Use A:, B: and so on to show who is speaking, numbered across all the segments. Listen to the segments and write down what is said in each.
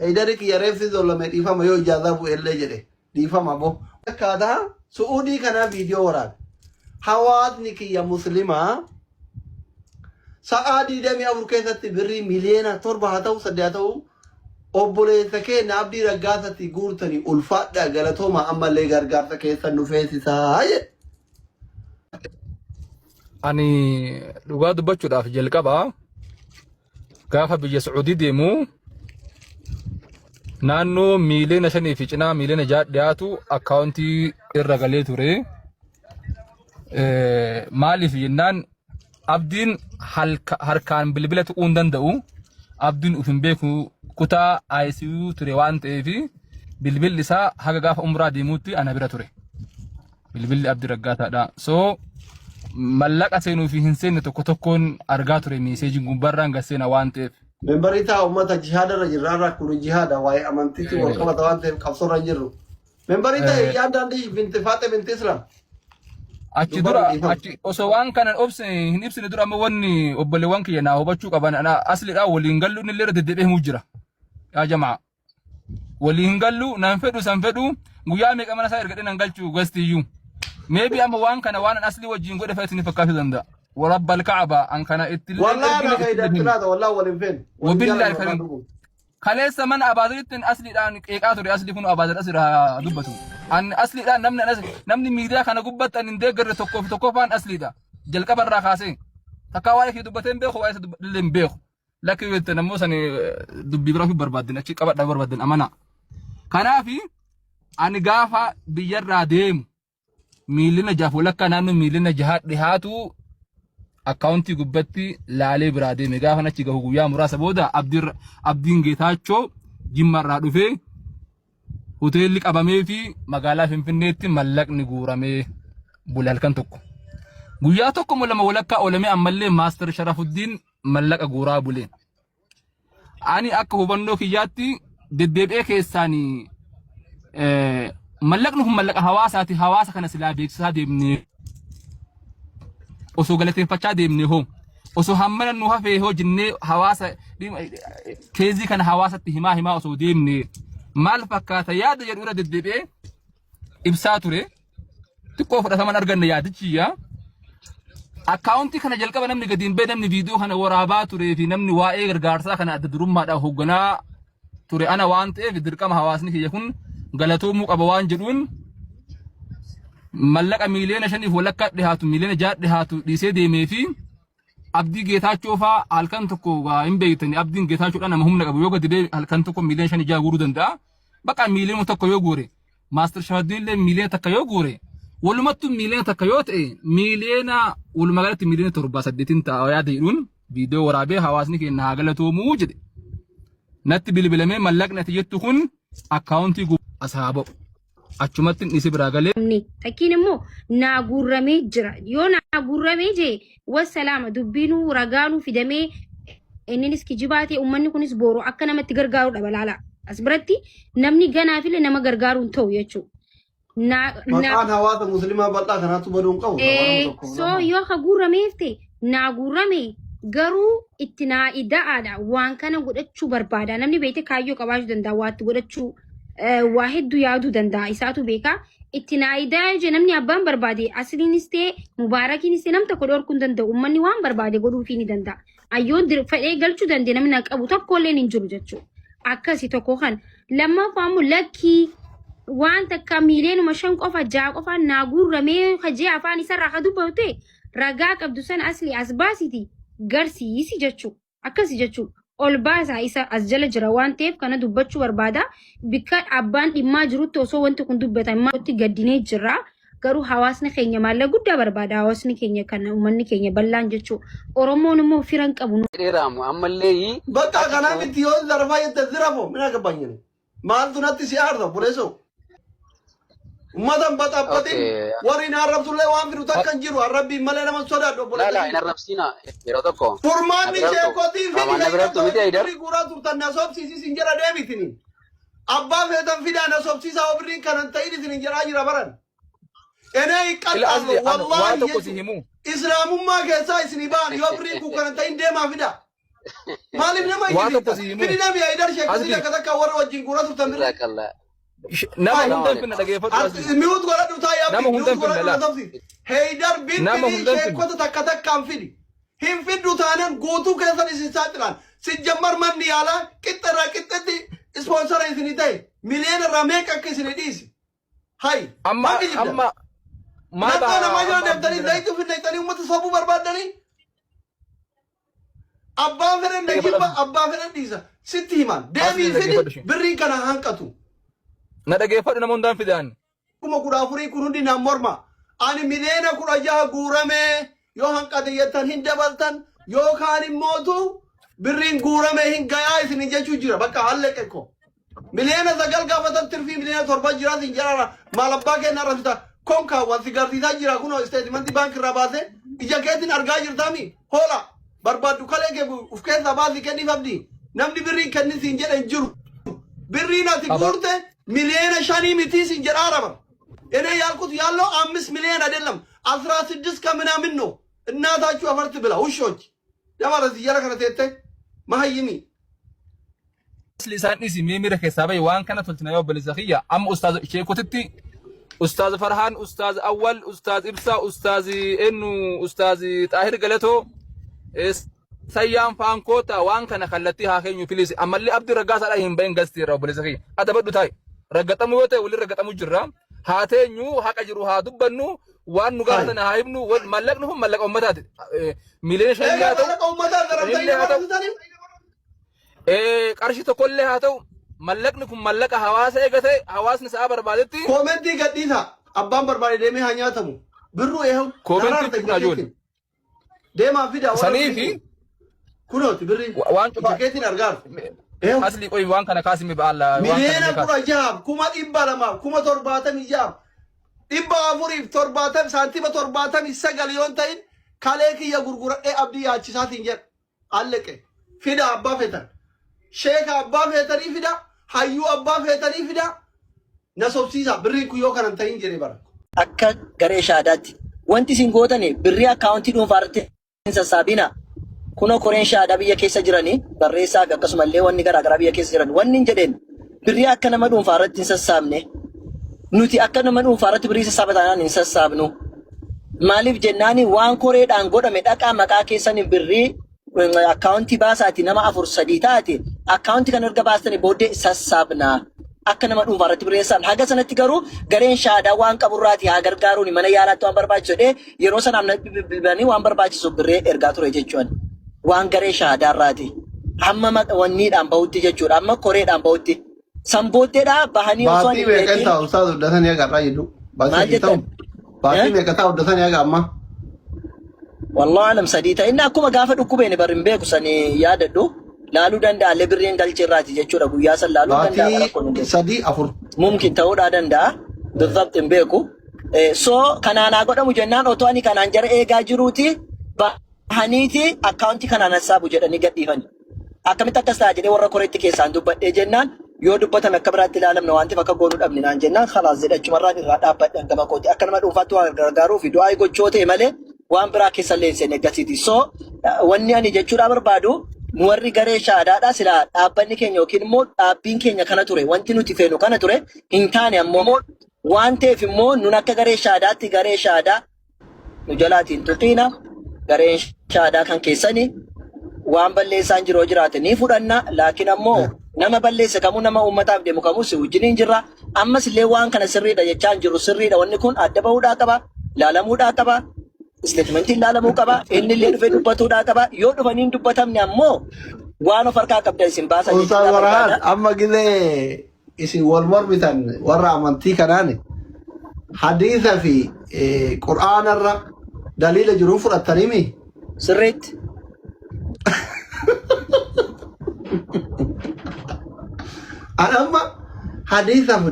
A: Idarik yarefsi zollame difama yo ijaza bu elle jede difama bo kada Saudi kana video waran hawat niki ya muslima saadi demi afurkeesatti birri miliyoona 7 haa ta'u 8 haa ta'u obboleessa keenya abdii raggaasatti guurtanii ulfaadha galatooma ammallee gargaarsa keessan nu feesisaa jedhe.
B: Ani dhugaa dubbachuudhaaf jalqaba gaafa biyya Saudi deemu naannoo miliyoona 5 fi cinaa miliyoona 6 dhiyaatu akkaawuntii irra galee ture. Maaliif jennaan abdiin harkaan bilbila tuquun danda'u abdiin ufin beeku kutaa ICU ture waan ta'eef bilbilli isaa haga gaafa umraa deemuutti ana bira ture. Bilbilli abdii raggaasaadha. So mallaqa seenuu fi hin seenne tokko tokkoon argaa ture meeseejiin gubbarraan gaseena waan ta'eef.
A: Membaritaa uummata jihaada jirraa kun jihaada waa'ee amantiitti wal qabata waan ta'eef qabsoorra jirru. Membaritaa yaadaan binti Faate binti Islam. Achi dura achi osoo waan kana hin ibsine dura amma wanni obboleewwan kiyya naa hubachuu qaban asliidha waliin gallu inni illee deddeebi'ee jira. Yaa jamaa waliin gallu nan fedhu san fedhu guyyaa meeqa mana isaa ergadhe nan galchuu gastiyyuu. Maybe amma waan kana waan asli wajjin godhe fa'aatini fakkaatu danda'a. ورب الكعبة أن كان اتلال والله ما كيد اتلال والله ولا فين
B: وبالله الكريم خليس من أبادرت أصلي الآن إيقاظ أصلي كونوا أبادر أصلي دبته أن أصلي الآن نمني ميديا كان قبضت أن ندقر تكوفان أصلي ده جل كبر راخاسين تكاواي في دبتين بيخو وعيس دبلين بيخو لكن يتنموس أن دبي برافي بربادين أشي كبر بربادين أمانا كان في أن قافا بيجر ديم ميلنا جافو لك نانو ميلنا جهات لهاتو أكاونتي قبتي لالي برادي ميغافا نچي غو يا مراسا بودا عبدين جيتاچو جمر رادو في هوتيل لك ابامي في مغالا فنفنيتي ملك نغورامي بولال كان توكو غويا توكو مول مولكا اولمي املي ماستر شرف الدين ملك غورا بولين اني اك هوبنو كياتي ددبي كيساني ملك نهم ملك حواساتي حواسا كان سلا بيكسا ديمني osoo galateeffachaa deemne hoo osoo hammana nu hafee hoo jennee hawaasa keezii kana hawaasatti himaa osoo deemne maal fakkaata yaada jedhu irra deddeebi'ee ibsaa ture xiqqoo fudhataman arganne yaadichiyya akkaawuntii kana jalqaba namni gadiin bee namni viidiyoo kana waraabaa turee fi namni waa'ee gargaarsaa kana adda durummaadhaan hoogganaa ture ana waan ta'eef dirqama hawaasni kiyya kun galatoomuu qaba waan jedhuun ملك مليون شنيف ولك دهاتو مليون جات دهاتو ديسي ديمي في عبدي جيتاچو فا هلكن تكو ام بيتني عبدين جيتاچو انا مهم نغبو يوغ دي هلكن تكو مليون شني جا غورودن دا بقى مليون تكو يوغوري ماستر شهادين له مليون تكو يوغوري ولمتو مليون تكو يوت اي مليون ولمغلت مليون تربا سدتين تا يا ديرون فيديو ورابي حواسني كي ناغلتو موجد نت بلبلمه ملك نتيجتو خن اكاونتي اصحابو achumattin isi biragalee
C: takin immoo naagurramee jira yoo naagurramee je wasalaama dubbinu ragaanu fidamee innis kijibaate ummanni kunis booro akka namatti gargaaru dhabalala asbiratti namni ganaa file nama gargaaruun ta'u jechu
A: maqaan hawaasa muslimaa bal'aa kanaatu baduun qabu
C: so yoo hagurrameefte naagurramee garuu itti naa ida'aadha waan kana godhachuu barbaada namni beete kaayyoo qabaachuu danda'a waatti godhachuu واحد يادو دندا إساتو بيكا اتنايدا جنمني أبان بربادي أصلي نستي مباركي نستي نم تقدر كن دندا أمني وان بربادي قدو فيني دندا أيون در فأي قلتو دندي نمنك أبو تقولي ننجر جتشو أكاسي تقوخان لما فامو لكي وان تكاميلين ومشان قفا جاك قفا ناقور رمي خجي عفاني سر راخدو بوتي رقاك أبدوسان أصلي أسباسي دي غرسي يسي جتشو أكاسي جتشو olbaasa isa as jala jira waan ta'eef kana dubbachuu barbaada bikka abbaan dhimmaa jirutti osoo wanti kun dubbatan maatti gaddinee jira garuu hawaasni keenya maalla guddaa barbaada hawaasni keenya kana ummanni keenya ballaan jechuu oromoon immoo firan qabu
D: dheeraamu ammallee
A: bakka kana miti yoo zarfaa yetta zirafo mina gabbanyine maaltu natti si aarda buleso ummatan baxabbatin warri na arrabsulle waan fidu takkan jiru arrabbi malee nama sodaadho buleso
D: la ina rabsina yeroo tokko
A: furmaanni sheekotii fi guuraa turtan na sobsiisi sin jira deebitini abbaa feetan fidaa na sobsiisa obiriin kanan ta'in isin jira jira baran enee qaxxaalu wallahi islaamummaa keessaa isin baan yoo obiriin kun kanan ta'in deemaa fida Maalif nama
B: Waan tokko
A: ijjiirta?
B: si himu.
A: Fidi namni Haydar Sheekh
B: Asli.
A: Sida akka warra wajjin guura turtan birri.
D: Jazakallah.
B: Nama
A: Ay,
B: hunda finna dhageeffatu asli.
A: Mi'uut godhadhu taa'ee
B: Nama hunda
A: mi'uut godhadhu
B: finna
A: latafsi. Haydar
B: Nama
A: binti
B: hunda finna.
A: sheekota takka takkaan fidi. Hin fiddu taanaan guutuu keessan isin saaxilan. Si jammar manni yaalaa qixxarraa qixxatti ispoonsara isinii ta'e miliyoona irraa meeqa akka isinii dhiisi. Hay.
B: Amma amma
A: Naannoo namaa yoo deemtanii zayitii finneettanii uummata sobuu barbaadanii. Abbaan fedhan dhaggeeffa abbaan fedhan dhiisa. Sitti himan. Deebii fidi birrii kana hanqatu.
B: na dhageeffadhu nama hundaan fidaan.
A: Kuma kudha afurii kun hundi naan morma. Ani miliyoona 16 guuramee yoo hanqate jettan hin dabaltan yookaan immootu birriin guuramee hin gayaa isin jechuu jira. Bakka halleqe ko. Miliyoona 9 gaafatan tirfii miliyoona 7 jiraas hin jiraara. Maal abbaa kennaa rafita. Konkaawwan si garsiisaa jira kunoo isteetimentii baankii irraa baasee ija keetiin argaa jirtaami. Hoola barbaaddu kalee kee uf keessaa baasii kenniif abdii. Namni birrii kenni siin jedhe hin jiru. Birriin ati guurte miliyoona 5 mitii siin jedhaa araba. እኔ ያልኩት ያለው 5 ሚሊዮን አይደለም 16 ከምናምን ነው እናታችሁ አፈርት ብላ ውሾች ለማለት ይያረከነ ተተ ማህይሚ
B: lisan isi mimira ke sabai wan kana toltina yo balizakhiya am ustaz sheekotiti ustaz farhan ustaz awwal ustaz ibsa ustaz ennu ustaz tahir galato sayyam fankota wan kana khallati ha kenyu filis amalli abdi ragasa da him bayin gasti ro balizakhiya adabadu tay ragatamu yote wali ragatamu jirra hatenyu haqa jiru ha dubbannu wan nu gartana ha ibnu wal malaknuhum malak ummatat miliyan shayyato
A: malak ummatat garantani
B: qarshi tokkollee haa ta'u mallaqni kun mallaqa hawaasa eegate hawaasni sa'a barbaadetti
A: koomenti gadhiisa abbaan barbaade deemee haa nyaatamu birru eehu
B: koomenti kun ajoon
A: deemaa fida
B: sanii fi
A: kunooti birri
B: waan cufa
A: keetiin argaar
B: asli qoy waan kana kaasimi ba'alla
A: miliyoona 16 kuma 200 kuma 76 470 saantima 79 yoon ta'in kalee kiyya gurguradhee abdii yaachisaatiin jedha alleqe fida abbaa feetan sheeka abbaa feetanii fida hayyuu abbaa feetanii fida na sobsiisa birrii kuyyoo kanan ta'in jedhee bara.
E: Akka garee shaadaatti wanti isin gootani birrii akkaawuntii dhuunfaarratti hin sassaabina. Kunoo koreen shaadaa biyya keessa jiranii barreessaa fi akkasumallee wanni garaagaraa biyya keessa jiran wanni hin jedheen birrii akka nama dhuunfaarratti hin sassaabne nuti akka nama dhuunfaarratti birrii sassaabatanaan hin sassaabnu. Maaliif jennaani waan koreedhaan godhame dhaqaa maqaa keessanii birrii akkaawuntii baasaati nama 4-3 taate akkaawuntii kan erga baastanii booddee sassaabna akka nama dhuunfaarratti birreessan haga sanatti garuu gareen shaadaa waan qaburraati haa gargaaruuni mana yaalaatti waan barbaachisu yeroo sanaan bilbilanii waan barbaachisu birree ergaa ture jechuun waan garee shaadaarraati hamma wanniidhaan bahutti jechuudha amma koreedhaan bahutti sanbooddeedhaa bahanii
A: osoo hin beekin ta'u ustaaz uddatanii agarraa jedhu baatii meeqataa uddatanii aga amma
E: والله أعلم سديتا إن أكو مقافة دكوبين برين بيكو سني ياددو لالو دندا لبرين دالشي راتي جتشورا قوياسا لالو دندا
A: سدي أفر
E: ممكن تقول دندا بالضبط بيكو سو كان أنا أقول مجنان أوتواني كان أنجر إيجا جروتي بحنيتي أكاونتي كان أنا سابو جدني قد إيهان أكمل تكستاجي ورا كوريتي كيسان دوبا جنان yoo dubbata makabiraatti ilaalamna wanti bakka goonuu dhabni naan jennaan khalaas jedhachu marraan irraa dhaabbadhan gama kooti akka nama dhuunfaatti waan gargaaruu fi du'aa gochootee malee waan biraa keessa leenseen eeggasiiti so wanni ani jechuudha barbaadu nu warri garee shaadaadha sila dhaabbanni keenya yookiin immoo dhaabbiin keenya kana ture wanti nuti feenu kana ture hin taane ammoo waan ta'eef immoo nun akka garee shaadaatti garee shaadaa nu jalaatiin tuqiina gareen shaadaa kan keessanii waan balleessaan jiroo jiraate ni fudhanna laakiin ammoo nama balleesse kamuu nama uummataaf deemu kamuu si wajjiniin jirra ammas illee waan kana sirriidha jechaan jiru sirriidha wanni kun adda bahuudhaa qaba laalamuudhaa qaba isteetimentiin laalamuu qaba inni illee dhufee dubbatuudhaa qaba yoo dhufaniin dubbatamne ammoo waan of harkaa qabda isin baasan
A: ustaaz Warahan amma gilee isin wal mormitan warra amantii kanaan hadiisa fi qur'aanarra daliila jiruun fudhattaniimi
E: sirriitti
A: Anamma hadiisaaf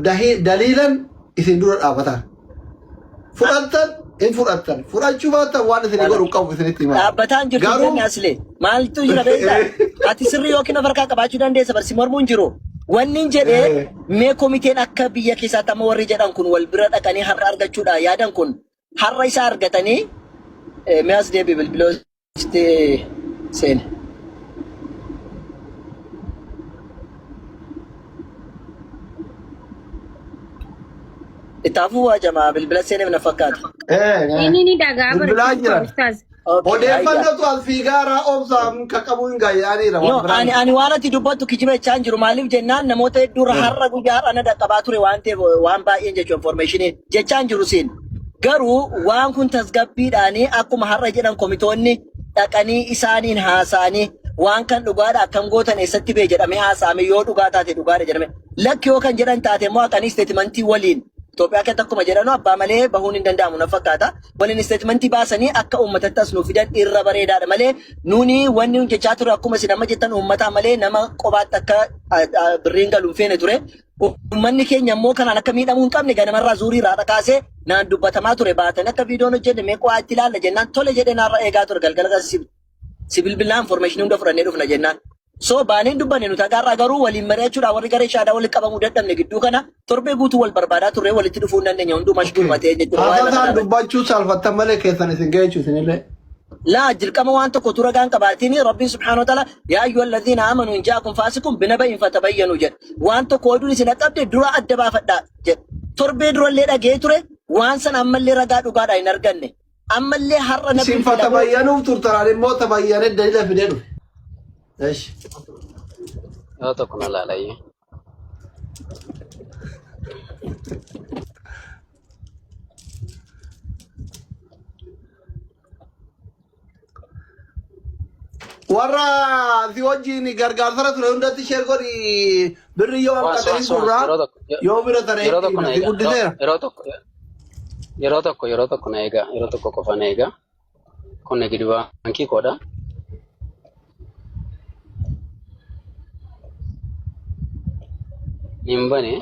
A: daliilan isin dura dhaabatan. Fudhattan in fudhattan. Fudhachuu baattan waan isin godhu qabu isinitti himaa.
E: Dhaabbataan jirtu jenne aslee maaltu jira beektaa? Ati sirrii yookiin of harkaa qabaachuu dandeessa barsi mormuun jiru. Wanni jedhee mee komiteen akka biyya keessaatti amma warri jedhan kun wal bira dhaqanii har'a argachuudha yaadan kun har'a isaa argatanii mee as deebi bilbiloo seene. Itaafu waa jamaa bilbila seenee na fakkaata.
C: Ini ni dagaa
A: Bilbilaa
C: barsiisaa
A: jira.
C: ustaaz.
A: Odeeffannootu as fiigaaraa obsaan qaqqabu hin gayyaaniira.
E: No, ani waan ati dubbattu kijiba jechaan jiru maaliif jennaan namoota hedduurra har'a guyyaa har'a na dhaqqabaa ture waan ta'eef waan baay'een jechuun information jechaan jiru siin. Garuu waan kun tasgabbiidhaanii akkuma har'a jedhan komitoonni dhaqanii isaaniin haasa'anii waan kan dhugaadha akkam gootan eessatti bee jedhamee haasa'ame yoo dhugaa taate dhugaadha jedhame. Lakki yoo kan jedhan taate immoo akkanii statementii waliin Itoophiyaa keessatti akkuma jedhanu abbaa malee bahuun hin danda'amu na fakkaata. Waliin statementii baasanii akka uummatatti as nuuf fidan irra bareedaadha malee nuuni wanni nun jechaa ture akkuma isin amma jettan uummataa malee nama qobaatti akka birriin galu hin feene ture. Uummanni keenya immoo kanaan akka miidhamuu hin qabne ganamarraa zuurii irraa dhaqaasee naan dubbatamaa ture baatan akka viidiyoon hojjenne meeqaa itti ilaalla jennaan tole jedhee naarra eegaa ture galgala sibilbilaa information hunda fudhannee dhufna jennaan. So baaneen dubbanne nuti agarraa garuu waliin mari'achuudhaan warri garee shaadaa walitti qabamuu dadhabne gidduu kana torbee guutuu wal barbaadaa turre walitti dhufuu hin dandeenya hunduu mashguul matee jechuudha.
A: Haasataan dubbachuu salphattan malee keessan isin geechuu isinillee.
E: لا جلكما وانت كتورا كان كباتيني ربي سبحانه وتعالى يا أيها الذين آمنوا إن جاءكم فاسق بنبأ فتبينوا جد وانت كودوني سنكتب درا أدبا فدا جد تربي درا اللي رجيتره وانسان أما اللي رجعت وقاعد ينرجعني أما اللي حر نبي
A: فتبينوا ترترى الموت تبين الدليل في دينه إيش؟
D: لا تكون لا لا
A: warra si wajjin gargaarsara ture hundatti sheer godhi birri yoo hanqatanii kurraa yoo bira tare guddiseera.
D: Yeroo tokko na eega yeroo tokko qofa na eega kun gidi baankii koodha. Nimbane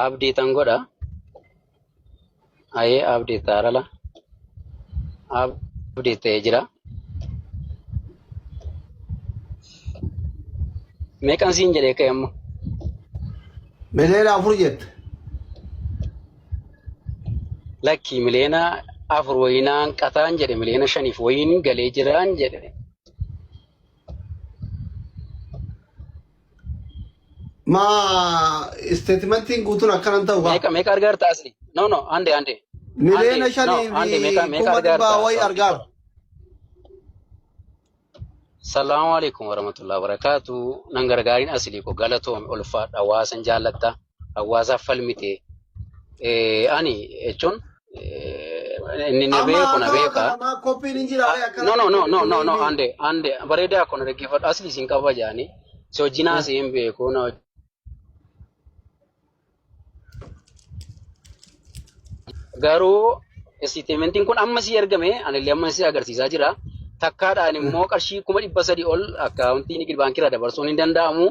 D: abdii tan godha ayee abdii taarala abdii ta'ee jira. Meeqan siin jedhee ka'e amma?
A: Miliyoona 4 jette.
D: Lakki miliyoona 4 wayinaan qataan jedhe miliyoona 5 wayin galee jiraan jedhe.
A: Ma statementiin guutuun akkanan ta'u haa.
D: Meeqa argaarta asli? No, ande.
A: Miliyoona 5 fi 1,000 wayi argaara.
D: Salaamu alaikum warahmatullahi wabarakatuh. Nan gargaarin asli ko galatoom ulfaadha hawaasan jaallatta hawaasaaf falmite. Ani jechuun inni na beeku na beeka. No, ande bareedaa kun dhaggeeffadhu asli isin qaba jaani. Si wajjinaa si hin beeku na garuu statementiin kun amma si ergame anillee amma si agarsiisaa jira. Takkaadhaan immoo qarshii 300 ol akkaawuntii Nigid Baankii irraa dabarsuun hin danda'amu.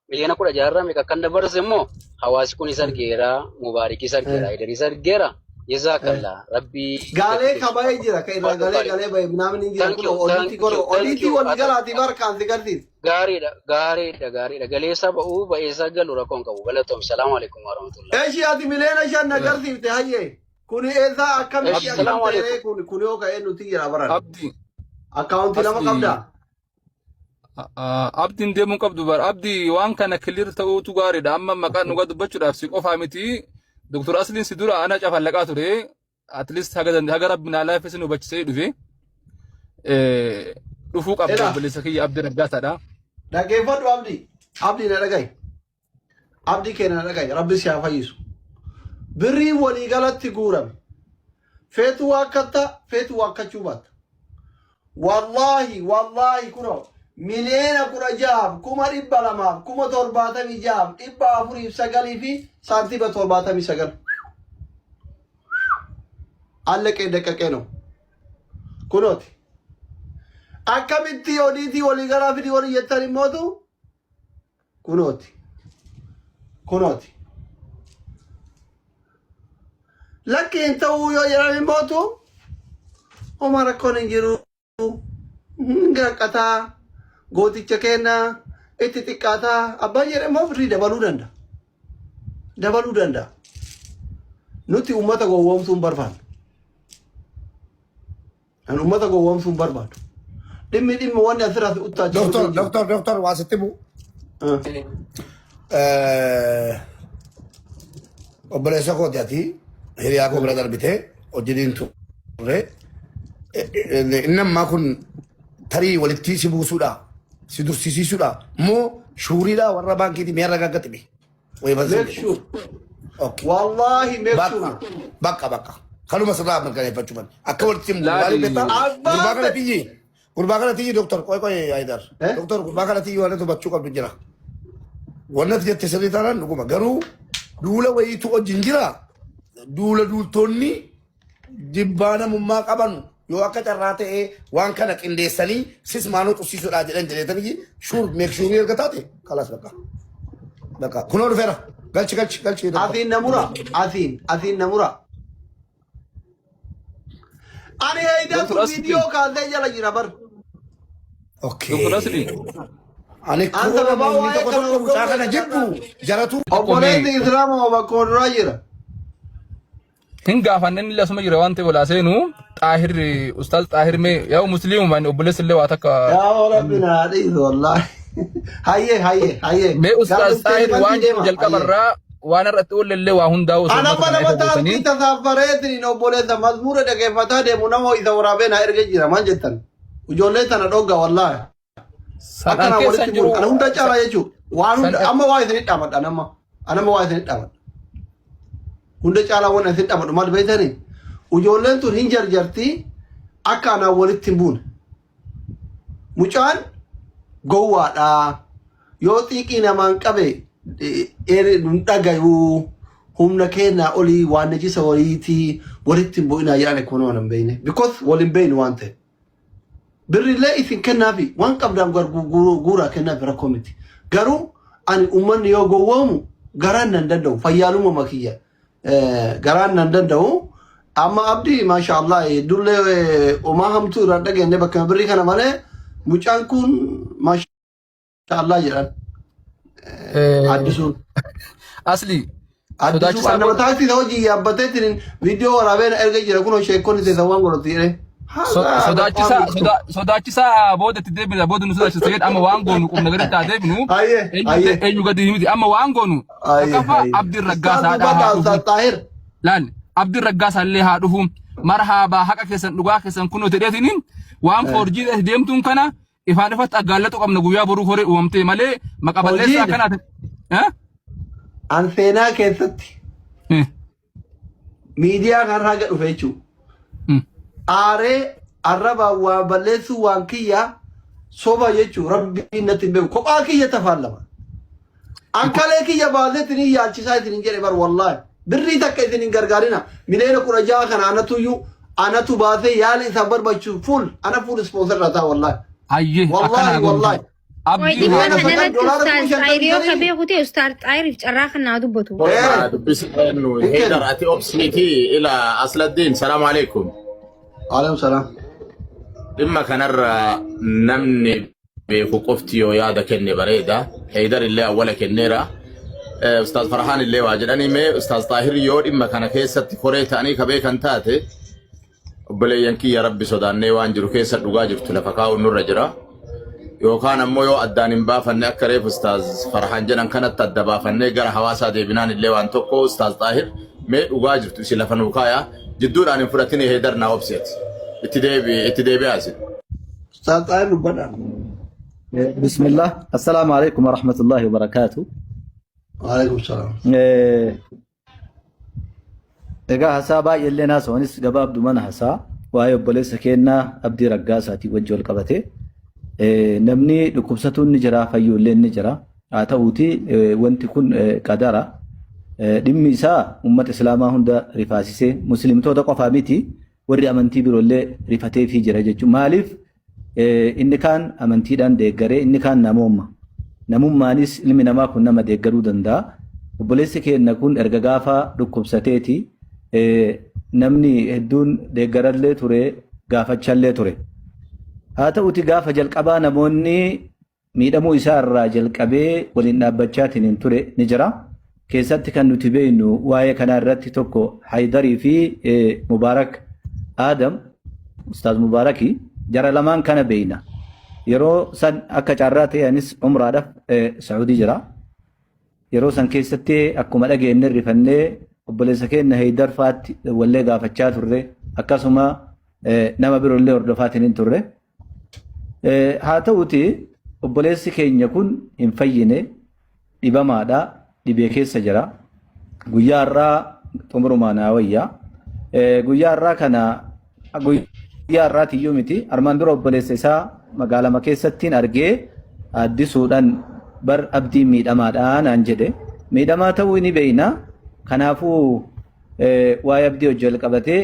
D: Miliyoona 16 meeqa kan dabarse immoo hawaasi kun isa argeera, Mubaarikii isa argeera, Idris isa argeera. Jazakallah Rabbii.
A: Gaalee kabaayee jira kan irraa galee baay'ee namni hin jiru kun oliitii wal galaati barkaan si garsiis.
D: Gaariidha. Galeessa ba'uu ba'eessa galu rakkoon qabu. Galatoom. Salaamu alaikum warahmatullahi.
A: Eeshi ati miliyoona 5 agarsiifte hayyee. Kuni eessaa akkamitti agarsiifte kun yoo ka'ee nuti jira baran.
B: Abdi.
A: Akkaawuntii lama qabdaa?
B: Abdiin deemuu qabdu bara. Abdi waan kana kilir ta'uutu gaariidha. Amma maqaan dhugaa dubbachuudhaaf si qofaa miti. Doktor Asliin si dura ana cafallaqaa ture. At least haga rabbinaa laafee sin hubachisee dhufe. Dhufuu qabdu obboleessa kiyya Abdi Raggaasaadha.
A: Dhaggeeffadhu Abdi. Abdi na dhagaye. Abdi keenya na dhagaye. Rabbi si haa fayyisu. Birrii walii galatti guurame. Feetu waakkata, feetu waakkachuu baata. Wallahi kuno miliyoona 16 kuma 200 kuma 76 409 fi saantiba 79 allaqee daqqaqee no kunooti akkamitti odiitii walii galaa fidii walii jettan immootu kunooti lakkeen ta'uu yoo jedhan immootu homa rakkoon hin jiru Gakata gooticha kenna itti xiqqaataa abbaan jedhe immoo birrii dabaluu danda'a. Nuti uummata gowwoomsuu hin barbaannu. An uummata gowwoomsuu hin barbaadu. Dhimmi wanni asirratti uttaachisu.
F: Doktor waa sitti bu'u. obboleessa kootiati hiriyaa koo bira darbitee hojjetiin turre inni ammaa kun tarii walitti si buusuudha si dursisiisuudha moo shuuriidha warra baankiiti mi'a ragaggatibi
A: make sure wallahi make sure
F: bakka kaluma sirraa mirkaneeffachuu man akka walitti himu laaluu beektaa gurbaa kana tiyyi doktor qoy Haydar doktor gurbaa kana tiyyi waan tubachuu qabdu jira wannan jette sirrii taanaan dhuguma garuu duula wayiitu wajjin jira duula duultonni jibbaana mummaa qaban yoo akka carraa ta'ee waan kana qindeessanii sis maanoo tusiisuudhaa jedhan jedhetanii shuur meek shuurii erga taate kalaas bakka kunoo dhufeera galchi
A: atiin namura ani Haydar video kaallee jala jira bar
B: Dr. Asli.
F: ani
A: Anta baba waa'ee kana
F: mucaa kana jibbu jaratu
A: obboleetti Islaamaa bakka irraa jira.
B: Hin gaafanne inni lasuma jira waan ta'e walaa seenu Xaahir Ustaaz Xaahir mee yaa musliimu man obboleessi illee waa takka
A: Yaa Rabbina hadhiis wallahi. Hayyee.
B: mee Ustaaz Xaahir waan jalqabarraa waan irratti oolle waa hundaa'u
A: Ana mana mataatti tasaafareetiin obboleessa mazmuura dhaggeeffataa deemu nama isa waraabee na erga jira maal jettan. Ijoollee tana dhogga wallahi. Akkana walitti jiru kana hunda caalaa jechuudha. Waan hunda amma waa isin dhaamadha anama waa isin dhaamadha. Hunda caalaa waan isin dhaamadhu maal beektanii? Ijoolleen tun hin jarjartii akka anaa walitti hin buune. Mucaan gowwaadha. Yoo xiiqii namaan qabe dhagayuu humna kennaa olii waan najisa waliiti walitti hin bu'inaa jedhan akkuma nama hin beekne. Because waliin beeknu waan ta'e. Birrillee isin kennaafi waan qabdaan guuraa kennaafi rakkoo miti. Garuu ani uummanni yoo gowwoomu garaan nan danda'u fayyaaluma makiyya garaan nan danda'u amma abdii maashaallah dullee omaa hamtuu irraan dhageenye bakka birrii kana malee mucaan kun maashaallah jedhan addisuun.
B: Asli.
A: Addisuun anna mataatti hojii yaabbateetiin viidiyoo waraabeen erga jira kunoo sheekonni teessan waan godhatu jedhee.
B: Sodaachisaa booda itti deebina booda nu sodaachisa jedha amma waan goonu qubna gaditti haa deebinu eenyu gadi miti amma waan goonu akkafaa Abdiin Raggaasaa haa dhufu laal Abdiin Raggaasaa illee haa dhufu marhaabaa haqa keessan dhugaa keessan kunoo jedheetiniin waan foorjii deemtuun kana ifaan ifatti aggaallatu qabna guyyaa boruu horee uumamtee malee maqaballeessaa akkanaati.
A: An seenaa keessatti miidiyaa kanarraa gad dhufe jechuudha. Aaree arraba waa balleessuu waan kiyya soba jechuun rabbiin natti beeku kophaa kiyya tafaallama. Ankalee kiyya baaseetiin yaalchisaa isin jedhe bar wallahi birrii takka isin hin gargaarina miliyoona 16 kana anatu baasee yaala isa barbaachisu full ana full sponsor irraa ta'a wallahi.
B: Ayyee
A: wallahi.
C: Abdii waan kanarratti Ustaaz Xaahir yoo ka beeku ta'e Ustaaz Xaahiriif carraa kanaa dubbatu.
G: إنه هيدر أتي أوبسنيتي إلى أصل الدين السلام عليكم.
A: عليكم السلام.
G: لما كان نمني بفقفتي ويادا كني بريدة هيدر اللي أولا كنيرا أستاذ فرحان اللي واجد أني مي أستاذ طاهر يور إما كان كيسة كوريت أني كبي كان تاتي بلي ينكي يا ربي سوداني وانجرو كيسة لغاجر تلفقاو نور رجرا يوكان أمو يو أداني مبافني أكريف أستاذ فرحان جنان كانت تدبافني غير حواسا دي بنان اللي وان توقو أستاذ طاهر مي لغاجر تسلفنوكايا جدود أن فرتني هيدر ناوبسيت اتدابي عزيز
A: أستاذ طاهر بدأ.
H: بسم الله السلام عليكم ورحمة الله وبركاته.
A: وعليكم السلام.
H: إجا حسابا يلي ناس ونس جباب دمان حسا وهاي بوليس كينا أبدي رجاساتي وجول كبته نمني لكبستون نجرا فيو لين نجرا أتوتي وانت كن قدرة دميسا أمة إسلاما هندا رفاسيسي مسلم تودا قفاميتي وري أمانتي برولي رفاتي في جراجة مالف إني كان أمانتي دان ديگره إني كان نموم مانيس ilmi namaa kun nama deeggaruu danda'a. Obboleessi keenya kun erga gaafa dhukkubsateeti namni hedduun deeggarallee ture gaafachallee ture. Haa ta'uti gaafa jalqabaa namoonni miidhamuu isaa irraa jalqabee waliin dhaabbachaatiin ture ni jira. Keessatti kan nuti beeknu waa'ee kanaa irratti tokko Haydarii fi Mubaarak Adam Ustaaz Mubaaraki jara lamaan kana beeyna. Yeroo san akka carraa ta'anis umraadhaaf Saudi jira. Yeroo san keessatti akkuma dhageenye rifannee obboleessa keenya Haydar Faatti wallee gaafachaa turre akkasuma nama biroollee hordofaatiin hin turre. Haa ta'uti obboleessi keenya kun hin fayyine dhibamaadha dhibee keessa jira. Guyyaa irraa xumurumaan wayyaa. Guyyaa irraa kana guyyaa irraa tiyyuu miti armaan dura obboleessa isaa magaalama keessattiin argee addisuudhaan bar abdii miidhamaadha naan jedhe. Miidhamaa ta'uu ni beeyna. Kanaafuu waa'ee abdii hojii wal qabatee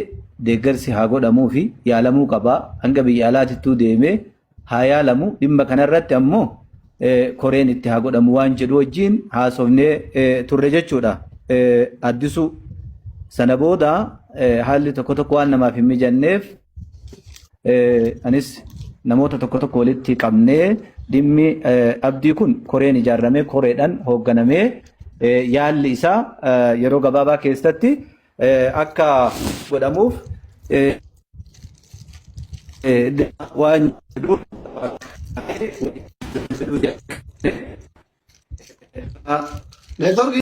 H: deeggarsi haa godhamuu fi yaalamuu qaba. Hanga biyya alaatittuu deemee haa yaalamu. Dhimma kanarratti ammoo koreen itti haa godhamu waan jedhu wajjin haasofnee turre jechuudha. Addisu sana booda haalli tokko tokko waan namaaf hin mijanneef anis namoota tokko tokko walitti qabnee dhimmi abdii kun koreen ijaarramee koreedhaan hoogganamee yaalli isaa yeroo gabaabaa keessatti akka godhamuuf waan
A: Network